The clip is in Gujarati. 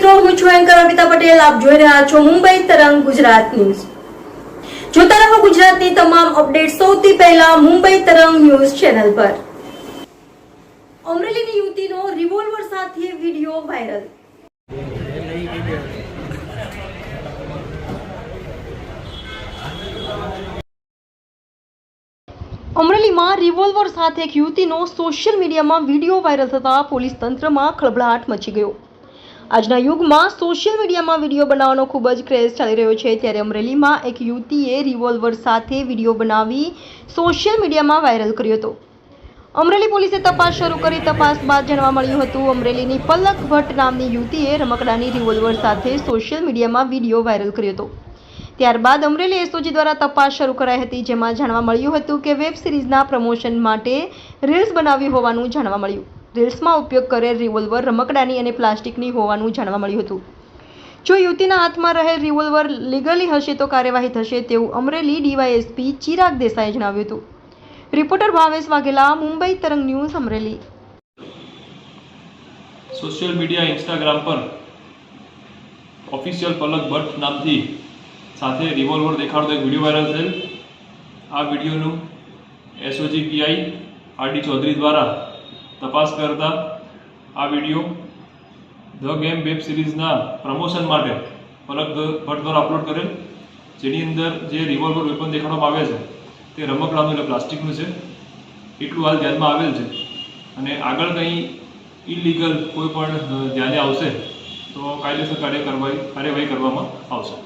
મિત્રો, હું છું એન્કર અમિતા પટેલ. આપ જોઈ રહ્યા છો મુંબઈ તરંગ ગુજરાત ન્યૂઝ. જોતા રહો ગુજરાતની તમામ અપડેટ સૌથી પહેલા મુંબઈ તરંગ ન્યૂઝ ચેનલ પર. અમરેલીની યુવતીનો રિવોલ્વર સાથે વિડિયો વાયરલ. અમરેલીમાં રિવોલ્વર સાથે એક યુવતીનો સોશિયલ મીડિયામાં વિડીયો વાયરલ થતા પોલીસ તંત્રમાં ખળભળાટ મચી ગયો. આજના યુગમાં સોશિયલ મીડિયામાં વિડીયો બનાવવાનો ખૂબ જ ક્રેઝ ચાલી રહ્યો છે, ત્યારે અમરેલીમાં એક યુવતીએ રિવોલ્વર સાથે વિડીયો બનાવી સોશિયલ મીડિયામાં વાયરલ કર્યો હતો. અમરેલી પોલીસે તપાસ શરૂ કરી. તપાસ બાદ જાણવા મળ્યું હતું અમરેલીની પલક ભટ્ટ નામની યુવતીએ રમકડાની રિવોલ્વર સાથે સોશિયલ મીડિયામાં વિડીયો વાયરલ કર્યો હતો. ત્યારબાદ અમરેલી એસઓજી દ્વારા તપાસ શરૂ કરાઈ હતી, જેમાં જાણવા મળ્યું હતું કે વેબ સિરીઝના પ્રમોશન માટે રીલ્સ બનાવી હોવાનું જાણવા મળ્યું. રીલ્સમાં ઉપયોગ કરેલ રિવોલ્વર રમકડાની અને પ્લાસ્ટિકની હોવાનું જાણવા મળ્યું હતું. જો યુવતીના હાથમાં રહેલ રિવોલ્વર લીગલી હશે તો કાર્યવાહી થશે તેવું અમરેલી ડીવાયએસપી ચિરાગ દેસાઈએ જણાવ્યું હતું. Reporter Bhavesh Vaghela, Mumbai Tarang news, Amreli. Social media Instagram પર ઓફિશિયલ પલક ભટ્ટ નામથી સાથે રિવોલ્વર દેખાડતો એક વિડીયો વાયરલ થયેલ. આ વિડીયોનું એસઓજી પીઆઈ આરડી ચૌધરી દ્વારા તપાસ કરતા આ વિડીયો ધ ગેમ વેબ સિરીઝના પ્રમોશન માટે પલક ભટ્ટ દ્વારા અપલોડ કરેલ, જેની અંદર જે રિવોલ્વર વેપન દેખાડવામાં આવે છે તે રમકડાનું એટલે પ્લાસ્ટિકનું છે. એટલું હાલ ધ્યાનમાં આવેલ છે અને આગળ કંઈ ઇલીગલ કોઈ પણ ધ્યાને આવશે તો કાયદેસર કાર્યવાહી કરવામાં આવશે.